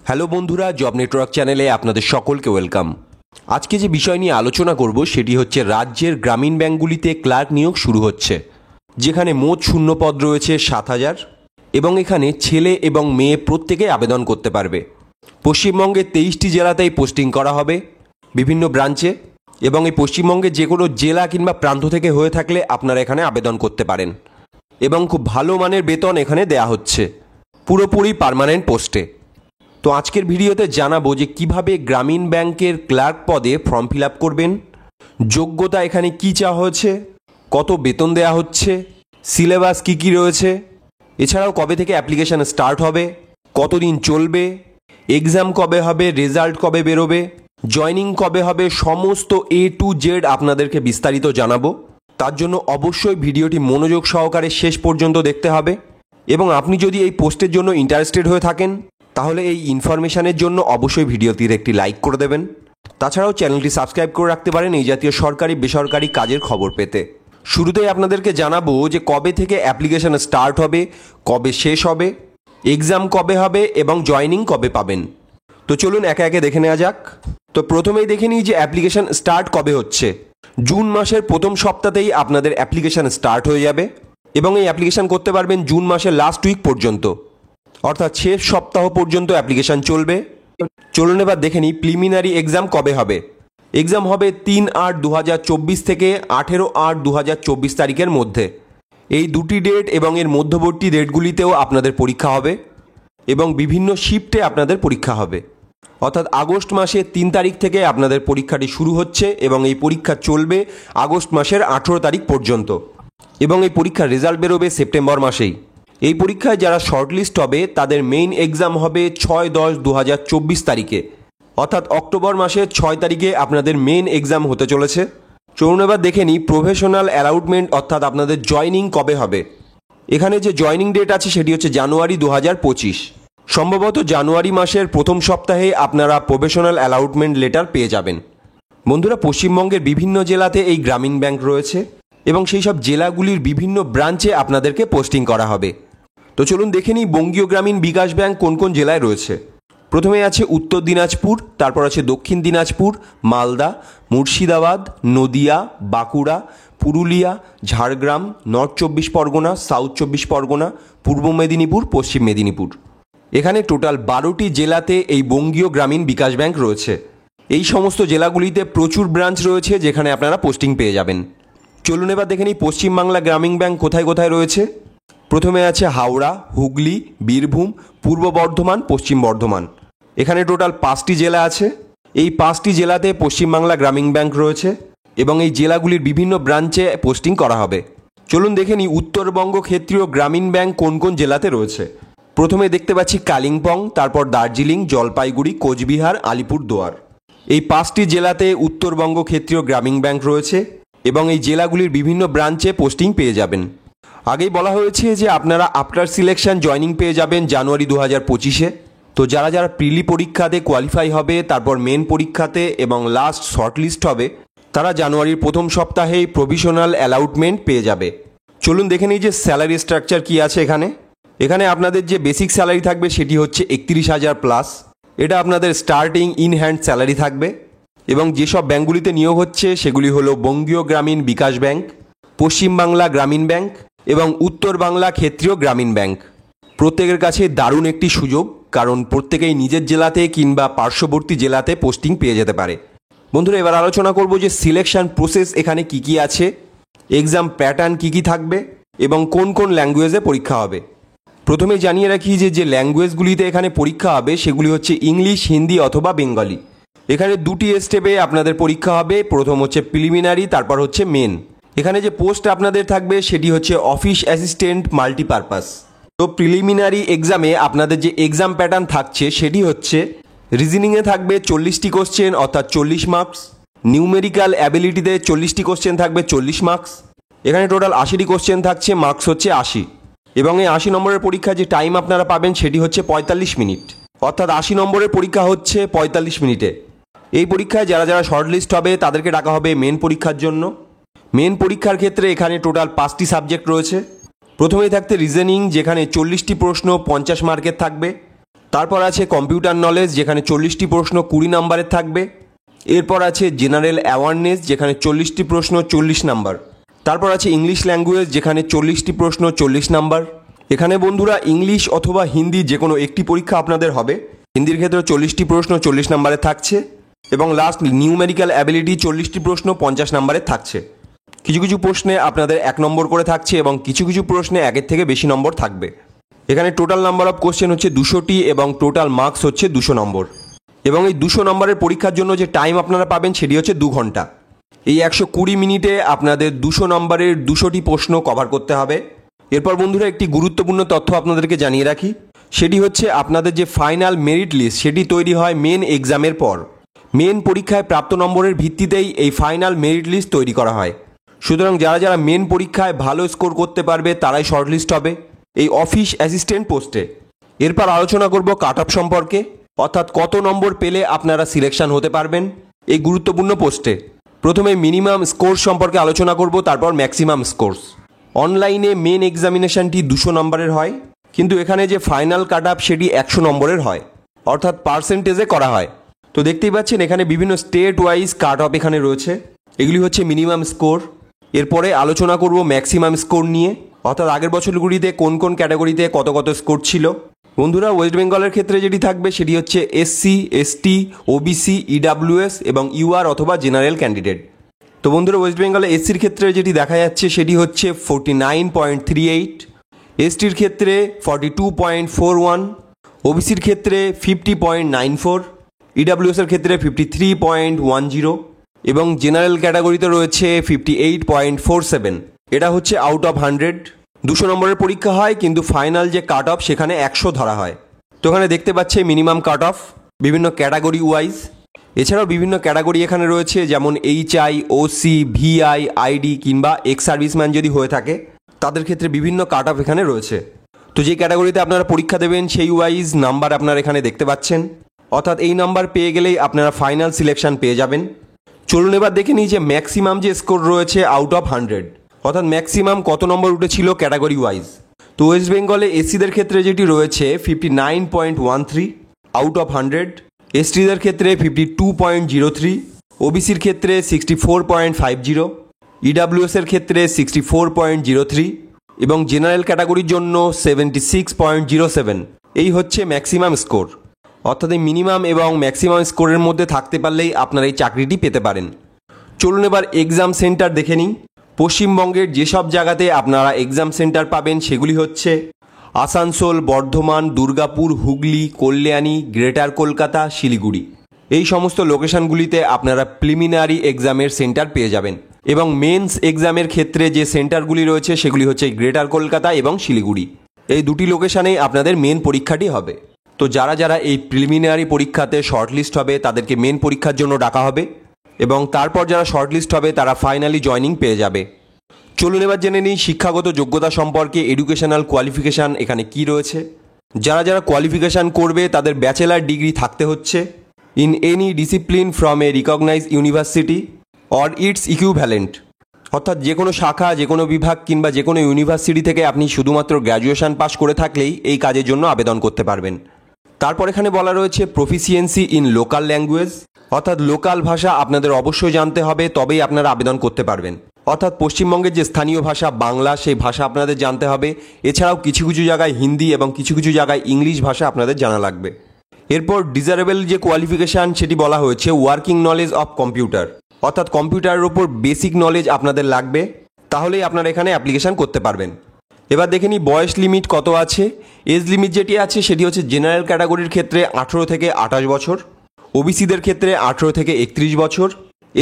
Hello বন্ধুরা, job network চ্যানেলে আপনাদের সকলকে ওয়েলকাম। আজকে যে বিষয় নিয়ে আলোচনা করব সেটি হচ্ছে রাজ্যের গ্রামীণ ব্যাংকগুলিতে ক্লার্ক নিয়োগ শুরু হচ্ছে, যেখানে মোট শূন্যপদ রয়েছে 7,000 এবং এখানে ছেলে এবং মেয়ে প্রত্যেকে আবেদন করতে পারবে। পশ্চিমবঙ্গের 23টি জেলাতেই পোস্টিং করা হবে বিভিন্ন ব্রাঞ্চে, এবং এই পশ্চিমবঙ্গের যে কোনো জেলা কিংবা প্রান্ত থেকে হয়ে থাকলে আপনারা এখানে আবেদন করতে পারেন এবং খুব ভালো মানের বেতন এখানে দেয়া হচ্ছে, পুরোপুরি পার্মানেন্ট পোস্টে। তো আজকের ভিডিওতে জানাবো যে কিভাবে গ্রামীণ ব্যাংকের ক্লার্ক পদে ফর্ম ফিল আপ করবেন, যোগ্যতা এখানে কী চাওয়া হয়েছে, কত বেতন দেয়া হচ্ছে, সিলেবাস কী কী রয়েছে, এছাড়াও কবে থেকে অ্যাপ্লিকেশান স্টার্ট হবে, কতদিন চলবে, এক্সাম কবে হবে, রেজাল্ট কবে বেরোবে, জয়নিং কবে হবে, সমস্ত A to Z আপনাদেরকে বিস্তারিত জানাবো। তার জন্য অবশ্যই ভিডিওটি মনোযোগ সহকারে শেষ পর্যন্ত দেখতে হবে, এবং আপনি যদি এই পোস্টের জন্য ইন্টারেস্টেড হয়ে থাকেন তাহলে এই ইনফরমেশানের জন্য অবশ্যই ভিডিওটির একটি লাইক করে দেবেন। তাছাড়াও চ্যানেলটি সাবস্ক্রাইব করে রাখতে পারেন এই জাতীয় সরকারি বেসরকারি কাজের খবর পেতে। শুরুতেই আপনাদেরকে জানাবো যে কবে থেকে অ্যাপ্লিকেশান স্টার্ট হবে, কবে শেষ হবে, এক্সাম কবে হবে এবং জয়নিং কবে পাবেন। তো চলুন একে একে দেখে নেওয়া যাক। তো প্রথমেই দেখে নিই যে অ্যাপ্লিকেশান স্টার্ট কবে হচ্ছে। জুন মাসের প্রথম সপ্তাহতেই আপনাদের অ্যাপ্লিকেশান স্টার্ট হয়ে যাবে এবং এই অ্যাপ্লিকেশান করতে পারবেন জুন মাসের লাস্ট উইক পর্যন্ত, অর্থাৎ শেষ সপ্তাহ পর্যন্ত অ্যাপ্লিকেশান চলবে। চলুন এবার দেখে নিই প্রিলিমিনারি এক্সাম কবে হবে। এক্সাম হবে 3/8/2024 থেকে 18/8/2024 তারিখের মধ্যে। এই দুটি ডেট এবং এর মধ্যবর্তী ডেটগুলিতেও আপনাদের পরীক্ষা হবে এবং বিভিন্ন শিফটে আপনাদের পরীক্ষা হবে, অর্থাৎ আগস্ট মাসের 3 তারিখ থেকে আপনাদের পরীক্ষাটি শুরু হচ্ছে এবং এই পরীক্ষা চলবে আগস্ট মাসের 18 তারিখ পর্যন্ত, এবং এই পরীক্ষার রেজাল্ট বেরোবে সেপ্টেম্বর মাসেই। এই পরীক্ষায় যারা শর্টলিস্ট হবে তাদের মেইন এক্সাম হবে 6/10/2024 তারিখে, অর্থাৎ অক্টোবর মাসের 6 তারিখে আপনাদের মেইন এক্সাম হতে চলেছে। চলুন এবার দেখে নিই প্রফেশনাল অ্যালাউটমেন্ট অর্থাৎ আপনাদের জয়নিং কবে হবে। এখানে যে জয়নিং ডেট আছে সেটি হচ্ছে জানুয়ারি 2025। সম্ভবত জানুয়ারি মাসের প্রথম সপ্তাহে আপনারা প্রফেশনাল অ্যালাউটমেন্ট লেটার পেয়ে যাবেন। বন্ধুরা, পশ্চিমবঙ্গের বিভিন্ন জেলাতে এই গ্রামীণ ব্যাংক রয়েছে এবং সেই সব জেলাগুলির বিভিন্ন ব্রাঞ্চে আপনাদেরকে পোস্টিং করা হবে। তো চলুন দেখে নিই বঙ্গীয় গ্রামীণ বিকাশ ব্যাংক কোন কোন জেলায় রয়েছে। প্রথমে আছে উত্তর দিনাজপুর, তারপর আছে দক্ষিণ দিনাজপুর, মালদা, মুর্শিদাবাদ, নদিয়া, বাঁকুড়া, পুরুলিয়া, ঝাড়গ্রাম, নর্থ 24 পরগনা, সাউথ 24 পরগনা, পূর্ব মেদিনীপুর, পশ্চিম মেদিনীপুর। এখানে টোটাল 12টি জেলাতে এই বঙ্গীয় গ্রামীণ বিকাশ ব্যাংক রয়েছে। এই সমস্ত জেলাগুলিতে প্রচুর ব্রাঞ্চ রয়েছে যেখানে আপনারা পোস্টিং পেয়ে যাবেন। চলুন এবার দেখে নিই পশ্চিমবাংলা গ্রামীণ ব্যাংক কোথায় কোথায় রয়েছে। প্রথমে আছে হাওড়া, হুগলি, বীরভূম, পূর্ব বর্ধমান, পশ্চিম বর্ধমান। এখানে টোটাল 5টি জেলা আছে। এই 5টি জেলাতে পশ্চিমবাংলা গ্রামীণ ব্যাংক রয়েছে এবং এই জেলাগুলির বিভিন্ন ব্রাঞ্চে পোস্টিং করা হবে। চলুন দেখে নিই উত্তরবঙ্গ ক্ষেত্রীয় গ্রামীণ ব্যাংক কোন কোন জেলাতে রয়েছে। প্রথমে দেখতে পাচ্ছি কালিম্পং, তারপর দার্জিলিং, জলপাইগুড়ি, কোচবিহার, আলিপুরদুয়ার। এই 5টি জেলাতে উত্তরবঙ্গ ক্ষেত্রীয় গ্রামীণ ব্যাংক রয়েছে এবং এই জেলাগুলির বিভিন্ন ব্রাঞ্চে পোস্টিং পেয়ে যাবেন। আগেই বলা হয়েছে যে আপনারা আফটার সিলেকশন জয়নিং পেয়ে যাবেন জানুয়ারি 2025-এ। তো যারা যারা প্রিলি পরীক্ষাতে কোয়ালিফাই হবে, তারপর মেন পরীক্ষাতে এবং লাস্ট শর্টলিস্ট হবে, তারা জানুয়ারির প্রথম সপ্তাহেই প্রভিশনাল অ্যালাউটমেন্ট পেয়ে যাবে। চলুন দেখে নিই যে স্যালারি স্ট্রাকচার কী আছে এখানে। এখানে আপনাদের যে বেসিক স্যালারি থাকবে সেটি হচ্ছে 31,000 প্লাস। এটা আপনাদের স্টার্টিং ইন হ্যান্ড স্যালারি থাকবে এবং যেসব ব্যাঙ্কগুলিতে নিয়োগ হচ্ছে সেগুলি হলো বঙ্গীয় গ্রামীণ বিকাশ ব্যাংক, পশ্চিমবাংলা গ্রামীণ ব্যাংক এবং উত্তর বাংলা ক্ষেত্রীয় গ্রামীণ ব্যাংক। প্রত্যেকের কাছে দারুণ একটি সুযোগ, কারণ প্রত্যেকেই নিজের জেলাতে কিংবা পার্শ্ববর্তী জেলাতে পোস্টিং পেয়ে যেতে পারে। বন্ধুরা, এবার আলোচনা করব যে সিলেকশন প্রসেস এখানে কি কি আছে, এক্সাম প্যাটার্ন কি কি থাকবে এবং কোন কোন ল্যাঙ্গুয়েজে পরীক্ষা হবে। প্রথমে জানিয়ে রাখি যে ল্যাঙ্গুয়েজগুলিতে এখানে পরীক্ষা হবে সেগুলি হচ্ছে ইংলিশ, হিন্দি অথবা বেঙ্গলি। এখানে 2টি স্টেপে আপনাদের পরীক্ষা হবে। প্রথম হচ্ছে প্রিলিমিনারি, তারপর হচ্ছে মেন। এখানে যে পোস্ট আপনাদের থাকবে সেটি হচ্ছে অফিস অ্যাসিস্ট্যান্ট মাল্টিপারপাস। তো প্রিলিমিনারি এক্সামে আপনাদের যে এক্সাম প্যাটার্ন থাকছে সেটি হচ্ছে রিজনিংয়ে থাকবে 40টি কোশ্চেন অর্থাৎ 40 মার্কস, নিউমেরিক্যাল অ্যাবিলিটিতে 40টি কোশ্চেন থাকবে 40 মার্কস। এখানে টোটাল 80টি কোশ্চেন থাকছে, মার্কস হচ্ছে 80, এবং এই 80 নম্বরের পরীক্ষা যে টাইম আপনারা পাবেন সেটি হচ্ছে 45 মিনিট, অর্থাৎ 80 নম্বরের পরীক্ষা হচ্ছে 45 মিনিটে। এই পরীক্ষায় যারা যারা শর্টলিস্ট হবে তাদেরকে ডাকা হবে মেন পরীক্ষার জন্য। মেন পরীক্ষার ক্ষেত্রে এখানে টোটাল 5টি সাবজেক্ট রয়েছে। প্রথমেই থাকতে রিজনিং, যেখানে 40টি প্রশ্ন 50 মার্কের থাকবে। তারপর আছে কম্পিউটার নলেজ, যেখানে 40টি প্রশ্ন 20 নম্বরের থাকবে। এরপর আছে জেনারেল অ্যাওয়ারনেস, যেখানে 40টি প্রশ্ন 40 নাম্বার। তারপর আছে ইংলিশ ল্যাঙ্গুয়েজ, যেখানে 40টি প্রশ্ন 40 নাম্বার। এখানে বন্ধুরা ইংলিশ অথবা হিন্দি যে কোনো একটি পরীক্ষা আপনাদের হবে। হিন্দির ক্ষেত্রে 40টি প্রশ্ন 40 নাম্বারে থাকছে এবং লাস্ট নিউমেরিক্যাল অ্যাবিলিটি 40টি প্রশ্ন 50 নাম্বারে থাকছে। কিছু কিছু প্রশ্নে আপনাদের 1 নম্বর করে থাকছে এবং কিছু কিছু প্রশ্নে 1-এর থেকে বেশি নম্বর থাকবে। এখানে টোটাল নাম্বার অফ কোশ্চেন হচ্ছে 200টি এবং টোটাল মার্কস হচ্ছে 200 নম্বর। এবং এই 200 নম্বরের পরীক্ষার জন্য যে টাইম আপনারা পাবেন সেটি হচ্ছে 2 ঘন্টা। এই 120 মিনিটে আপনাদের 200 নম্বরের 200টি প্রশ্ন কভার করতে হবে। এরপর বন্ধুরা একটি গুরুত্বপূর্ণ তথ্য আপনাদেরকে জানিয়ে রাখি, সেটি হচ্ছে আপনাদের যে ফাইনাল মেরিট লিস্ট সেটি তৈরি হয় মেন এক্সামের পর। মেন পরীক্ষায় প্রাপ্ত নম্বরের ভিত্তিতেই এই ফাইনাল মেরিট লিস্ট তৈরি করা হয়। সুতরাং যারা যারা মেন পরীক্ষায় ভালো স্কোর করতে পারবে তারাই শর্টলিস্ট হবে এই অফিস অ্যাসিস্ট্যান্ট পোস্টে। এরপর আলোচনা করব কাট অফ সম্পর্কে, অর্থাৎ কত নম্বর পেলে আপনারা সিলেকশন হতে পারবেন এই গুরুত্বপূর্ণ পোস্টে। প্রথমে মিনিমাম স্কোর সম্পর্কে আলোচনা করব, তারপর ম্যাক্সিমাম স্কোর্স। অনলাইনে মেন এক্সামিনেশনটি 200 নম্বরের হয়, কিন্তু এখানে যে ফাইনাল কাট অফ সেটি 100 নম্বরের হয়, অর্থাৎ পার্সেন্টেজে করা হয়। তো দেখতেই পাচ্ছেন এখানে বিভিন্ন স্টেট ওয়াইজ কাট অফ এখানে রয়েছে। এগুলি হচ্ছে মিনিমাম স্কোর। এরপরে আলোচনা করব ম্যাক্সিমাম স্কোর নিয়ে, অর্থাৎ আগের বছরগুলিতে কোন কোন ক্যাটাগরিতে কত কত স্কোর ছিল। বন্ধুরা ওয়েস্ট বেঙ্গলের ক্ষেত্রে যেটি থাকবে সেটি হচ্ছে SC, ST, OBC, EWS এবং UR অথবা জেনারেল ক্যান্ডিডেট। তো বন্ধুরা ওয়েস্ট বেঙ্গলে SCর ক্ষেত্রে যেটি দেখা যাচ্ছে সেটি হচ্ছে 49.38, STর ক্ষেত্রে 42.41, OBCর ক্ষেত্রে 50.94, EWSের ক্ষেত্রে 53.10 এবং জেনারেল ক্যাটাগরিতে রয়েছে 58.47। এটা হচ্ছে আউট অফ 100। 200 নম্বরের পরীক্ষা হয়, কিন্তু ফাইনাল যে কাট অফ সেখানে 100 ধরা হয়। তো এখানে দেখতে পাচ্ছে মিনিমাম কাট অফ বিভিন্ন ক্যাটাগরি ওয়াইজ। এছাড়াও বিভিন্ন ক্যাটাগরি এখানে রয়েছে, যেমন HI, OC, VI, ID কিংবা এক্স সার্ভিসম্যান যদি হয়ে থাকে তাদের ক্ষেত্রে বিভিন্ন কাট অফ এখানে রয়েছে। তো যে ক্যাটাগরিতে আপনারা পরীক্ষা দেবেন সেই ওয়াইজ নাম্বার আপনারা এখানে দেখতে পাচ্ছেন, অর্থাৎ এই নাম্বার পেয়ে গেলেই আপনারা ফাইনাল সিলেকশন পেয়ে যাবেন। চলুন এবার দেখে নিই যে ম্যাক্সিমাম যে স্কোর রয়েছে আউট অফ 100, অর্থাৎ ম্যাক্সিমাম কত নম্বর উঠেছিল ক্যাটাগরি ওয়াইজ। তো ওয়েস্ট বেঙ্গলে SCদের ক্ষেত্রে যেটি রয়েছে 59.13 আউট অফ 100, STদের ক্ষেত্রে 52.03, OBCর ক্ষেত্রে 64.50, EWSের ক্ষেত্রে 64.03 এবং জেনারেল ক্যাটাগরির জন্য 76.07। এই হচ্ছে ম্যাক্সিমাম স্কোর, অর্থাৎ এই মিনিমাম এবং ম্যাক্সিমাম স্কোরের মধ্যে থাকতে পারলেই আপনারা এই চাকরিটি পেতে পারেন। চলুন এবার এক্সাম সেন্টার দেখে নিই। পশ্চিমবঙ্গের যেসব জায়গাতে আপনারা এক্সাম সেন্টার পাবেন সেগুলি হচ্ছে আসানসোল, বর্ধমান, দুর্গাপুর, হুগলি, কল্যাণী, গ্রেটার কলকাতা, শিলিগুড়ি। এই সমস্ত লোকেশনগুলিতে আপনারা প্রিলিমিনারি এক্সামের সেন্টার পেয়ে যাবেন এবং মেন্স এক্সামের ক্ষেত্রে যে সেন্টারগুলি রয়েছে সেগুলি হচ্ছে গ্রেটার কলকাতা এবং শিলিগুড়ি। এই দুটি লোকেশনেই আপনাদের মেন পরীক্ষাটি হবে। তো যারা যারা এই প্রিলিমিনারি পরীক্ষাতে শর্টলিস্ট হবে তাদেরকে মেন পরীক্ষার জন্য ডাকা হবে এবং তারপর যারা শর্টলিস্ট হবে তারা ফাইনালি জয়নিং পেয়ে যাবে। চলুন এবার জেনে নিই শিক্ষাগত যোগ্যতা সম্পর্কে, এডুকেশনাল কোয়ালিফিকেশান এখানে কি রয়েছে। যারা যারা কোয়ালিফিকেশান করবে তাদের ব্যাচেলার ডিগ্রি থাকতে হচ্ছে in any discipline from a recognise university or its equivalent, অর্থাৎ যে কোনো শাখা, যে কোনো বিভাগ কিংবা যে কোনো ইউনিভার্সিটি থেকে আপনি শুধুমাত্র গ্র্যাজুয়েশন পাস করে থাকলেই এই কাজের জন্য আবেদন করতে পারবেন। তারপর এখানে বলা রয়েছে প্রফিসিয়েন্সি ইন লোকাল ল্যাঙ্গুয়েজ, অর্থাৎ লোকাল ভাষা আপনাদের অবশ্যই জানতে হবে, তবেই আপনারা আবেদন করতে পারবেন। অর্থাৎ পশ্চিমবঙ্গের যে স্থানীয় ভাষা বাংলা, সেই ভাষা আপনাদের জানতে হবে। এছাড়াও কিছু কিছু জায়গায় হিন্দি এবং কিছু কিছু জায়গায় ইংলিশ ভাষা আপনাদের জানা লাগবে। এরপর ডিজারেবল যে কোয়ালিফিকেশান সেটি বলা হয়েছে ওয়ার্কিং নলেজ অফ কম্পিউটার, অর্থাৎ কম্পিউটারের ওপর বেসিক নলেজ আপনাদের লাগবে, তাহলেই আপনারা এখানে অ্যাপ্লিকেশান করতে পারবেন। এবার দেখে নিই বয়স লিমিট কত আছে। এজ লিমিট যেটি আছে সেটি হচ্ছে জেনারেল ক্যাটাগরির ক্ষেত্রে 18 থেকে 28 বছর, ওবিসিদের ক্ষেত্রে 18 থেকে 31 বছর,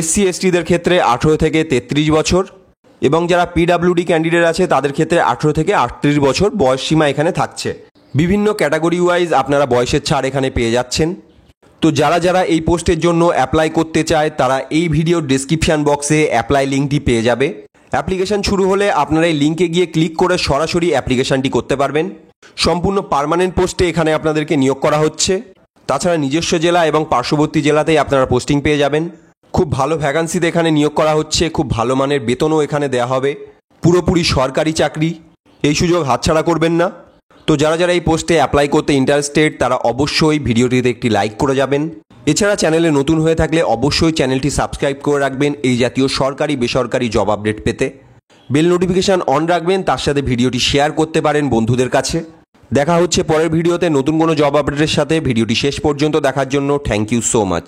SC STদের ক্ষেত্রে 18 থেকে 33 বছর এবং যারা PWD ক্যান্ডিডেট আছে তাদের ক্ষেত্রে 18 থেকে 38 বছর বয়স সীমা এখানে থাকছে। বিভিন্ন ক্যাটাগরি ওয়াইজ আপনারা বয়সের ছাড় এখানে পেয়ে যাচ্ছেন। তো যারা যারা এই পোস্টের জন্য অ্যাপ্লাই করতে চায় তারা এই ভিডিওর ডেসক্রিপশান বক্সে অ্যাপ্লাই লিঙ্কটি পেয়ে যাবে। অ্যাপ্লিকেশান শুরু হলে আপনারা এই লিঙ্কে গিয়ে ক্লিক করে সরাসরি অ্যাপ্লিকেশানটি করতে পারবেন। সম্পূর্ণ পার্মানেন্ট পোস্টে এখানে আপনাদেরকে নিয়োগ করা হচ্ছে। তাছাড়া নিজস্ব জেলা এবং পার্শ্ববর্তী জেলাতেই আপনারা পোস্টিং পেয়ে যাবেন। খুব ভালো ভ্যাকান্সিতে এখানে নিয়োগ করা হচ্ছে, খুব ভালো মানের বেতনও এখানে দেওয়া হবে। পুরোপুরি সরকারি চাকরি, এই সুযোগ হাতছাড়া করবেন না। তো যারা যারা এই পোস্টে অ্যাপ্লাই করতে ইন্টারেস্টেড তারা অবশ্যই ভিডিওটিতে একটি লাইক করে যাবেন। এছাড়া চ্যানেলে নতুন হয়ে থাকলে অবশ্যই চ্যানেলটি সাবস্ক্রাইব করে রাখবেন এই জাতীয় সরকারি বেসরকারি জব আপডেট পেতে। বেল নোটিফিকেশন অন রাখবেন, তার সাথে ভিডিওটি শেয়ার করতে পারেন বন্ধুদের কাছে। দেখা হচ্ছে পরের ভিডিওতে নতুন কোনো জব আপডেটের সাথে। ভিডিওটি শেষ পর্যন্ত দেখার জন্য থ্যাংক ইউ সো মাচ।